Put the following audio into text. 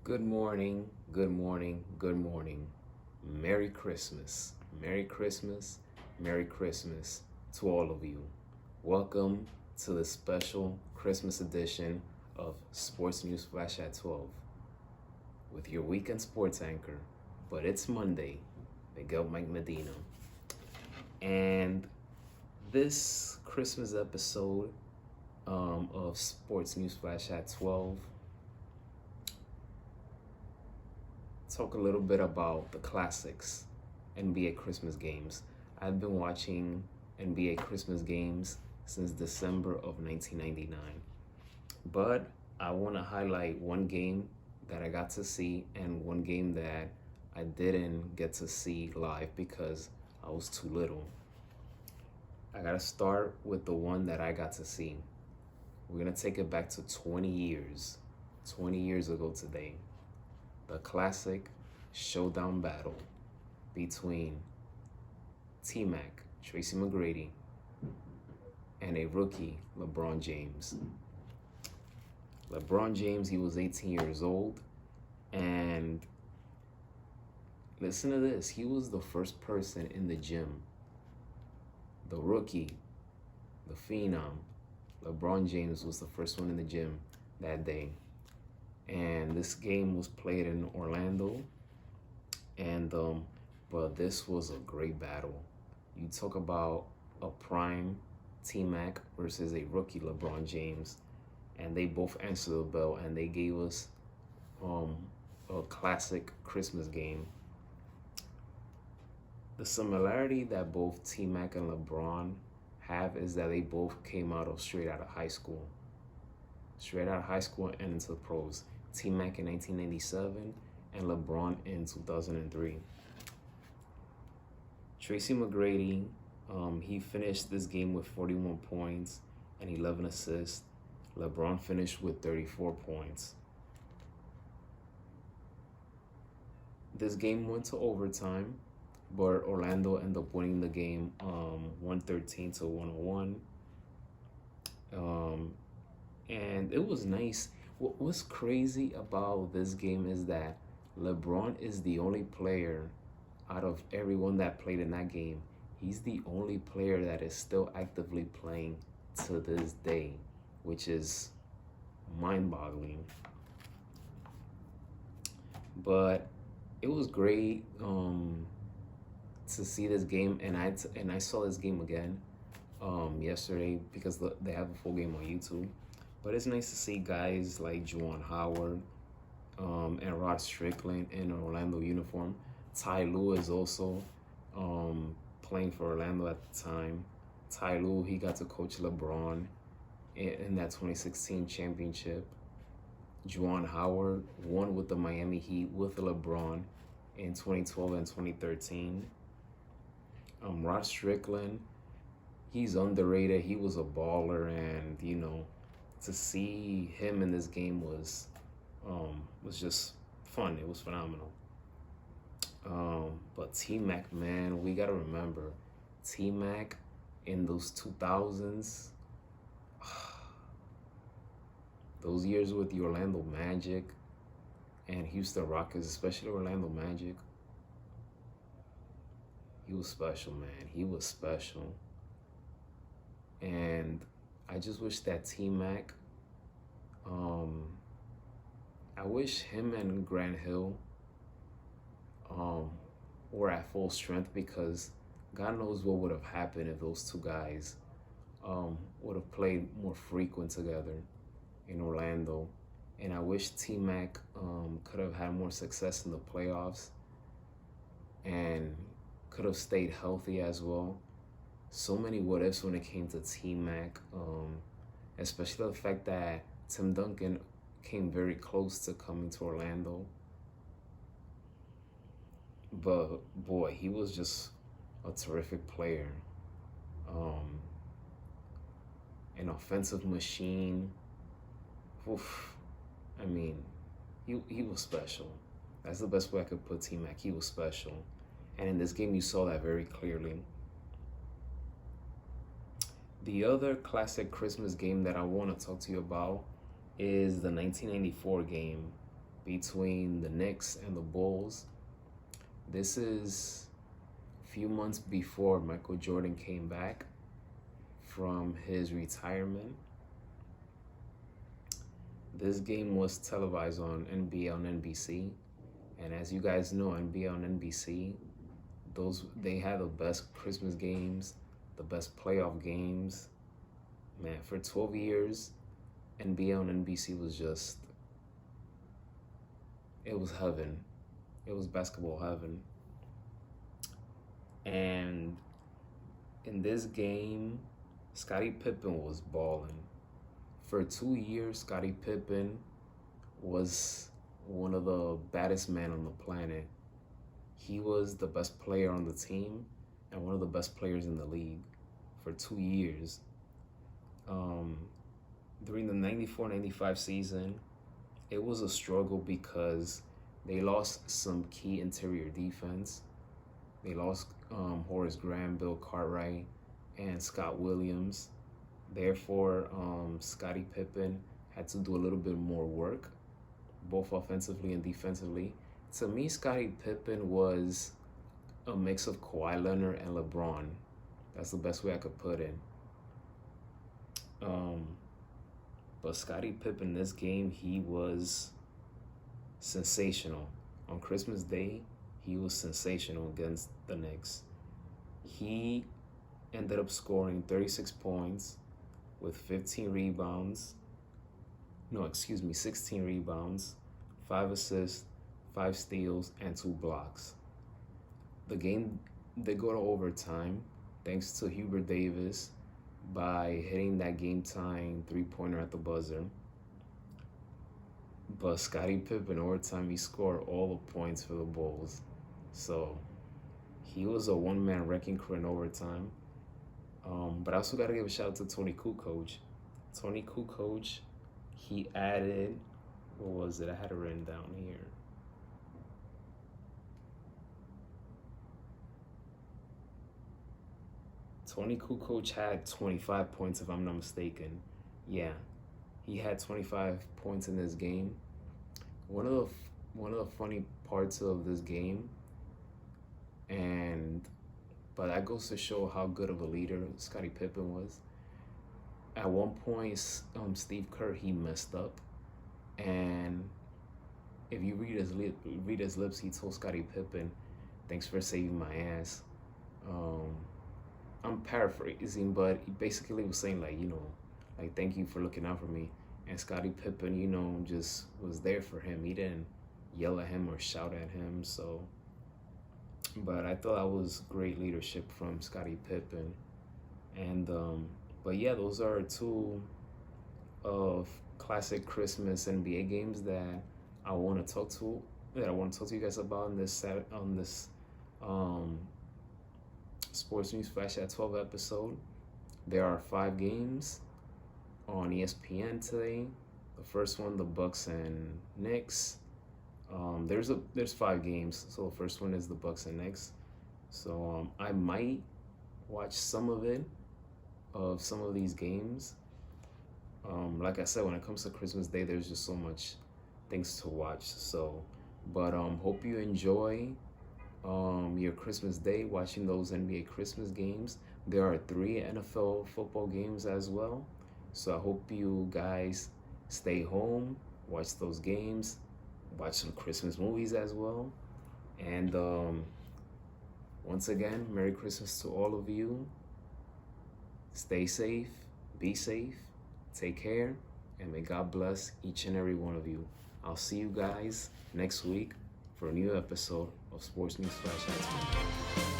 Good morning, good morning, good morning. Merry Christmas. Merry Christmas, Merry Christmas to all of you. Welcome to the special Christmas edition of Sports News Flash at 12 with your weekend sports anchor. But it's Monday, Miguel Mike Medina. And this Christmas episode of Sports News Flash at 12 talk a little bit about the classics NBA Christmas games. I've been watching NBA Christmas games since December of 1999. But I want to highlight one game that I got to see and one game that I didn't get to see live because I was too little. I got to start with the one that I got to see. We're going to take it back to 20 years ago today. The classic showdown battle between T-Mac, Tracy McGrady, and a rookie, Lebron James. Lebron James, he was 18 years old, and listen to this, he was the first person in the gym. The rookie, the phenom, Lebron James was the first one in the gym that day. And this game was played in Orlando, and but this was a great battle. You talk about a prime T-Mac versus a rookie LeBron James, and they both answered the bell, and they gave us a classic Christmas game. The similarity that both T-Mac and LeBron have is that they both came straight out of high school. Straight out of high school and into the pros. T-Mac in 1997 and LeBron in 2003. Tracy McGrady, he finished this game with 41 points and 11 assists. LeBron finished with 34 points. This game went to overtime, but Orlando ended up winning the game 113 to 101. And it was nice. What's crazy about this game is that LeBron is the only player out of everyone that played in that game. He's the only player that is still actively playing to this day, which is mind-boggling. But it was great to see this game, and I saw this game again yesterday because they have a full game on YouTube. But it's nice to see guys like Juwan Howard and Rod Strickland in an Orlando uniform. Ty Lue is also playing for Orlando at the time. Ty Lue, he got to coach LeBron in that 2016 championship. Juwan Howard won with the Miami Heat with LeBron in 2012 and 2013. Rod Strickland, he's underrated. He was a baller, and to see him in this game was just fun. It was phenomenal. But T-Mac, man, we gotta remember T-Mac in those 2000s, those years with the Orlando Magic and Houston Rockets, especially Orlando Magic. He was special, man. He was special. And I just wish that T-Mac, I wish him and Grant Hill were at full strength, because God knows what would have happened if those two guys would have played more frequent together in Orlando. And I wish T-Mac could have had more success in the playoffs and could have stayed healthy as well. So many what ifs when it came to T-Mac, especially the fact that Tim Duncan came very close to coming to Orlando. But boy, he was just a terrific player. An offensive machine. Oof. I mean, he was special. That's the best way I could put T-Mac. He was special. And in this game, you saw that very clearly. The other classic Christmas game that I want to talk to you about is the 1994 game between the Knicks and the Bulls. This is a few months before Michael Jordan came back from his retirement. This game was televised on NBA on NBC. And as you guys know, NBA on NBC, they had the best Christmas games, the best playoff games. Man, for 12 years, NBA on NBC was just, it was heaven. It was basketball heaven. And in this game, Scottie Pippen was balling. For 2 years, Scottie Pippen was one of the baddest men on the planet. He was the best player on the team and one of the best players in the league for 2 years. During the 94-95 season, it was a struggle because they lost some key interior defense. They lost Horace Graham, Bill Cartwright, and Scott Williams. Therefore, Scottie Pippen had to do a little bit more work, both offensively and defensively. To me, Scottie Pippen was a mix of Kawhi Leonard and LeBron. That's the best way I could put it. But Scottie Pippen, this game, he was sensational. On Christmas Day, he was sensational against the Knicks. He ended up scoring 36 points with 16 rebounds, 5 assists, 5 steals, and 2 blocks. The game did go to overtime thanks to Hubert Davis by hitting that game-tying three-pointer at the buzzer. But Scottie Pippen, overtime, he scored all the points for the Bulls. So he was a one-man wrecking crew in overtime. But I also got to give a shout out to Tony Kukoc. Tony Kukoc, he added, what was it? I had it written down here. Tony Kukoc had 25 points, if I'm not mistaken. Yeah, he had 25 points in this game. One of the funny parts of this game, but that goes to show how good of a leader Scottie Pippen was. At one point, Steve Kerr, he messed up, and if you read his lips, he told Scottie Pippen, "Thanks for saving my ass." I'm paraphrasing, but he basically was saying thank you for looking out for me. And Scottie Pippen, just was there for him. He didn't yell at him or shout at him. But I thought that was great leadership from Scottie Pippen. And but yeah, those are two of classic Christmas NBA games that I want to talk to you guys about on this Sports News Flash at 12 episode. There are 5 games on ESPN today. The first one, the Bucks and Knicks. There's 5 games. So the first one is the Bucks and Knicks. So I might watch some of these games. Like I said, when it comes to Christmas Day, there's just so much things to watch. So, but hope you enjoy your Christmas Day watching those NBA Christmas games. There are 3 NFL football games as well. So I hope you guys stay home, watch those games, watch some Christmas movies as well. And once again, Merry Christmas to all of you. Stay safe, be safe, take care, and may God bless each and every one of you. I'll see you guys next week for a new episode of Sports News Flash.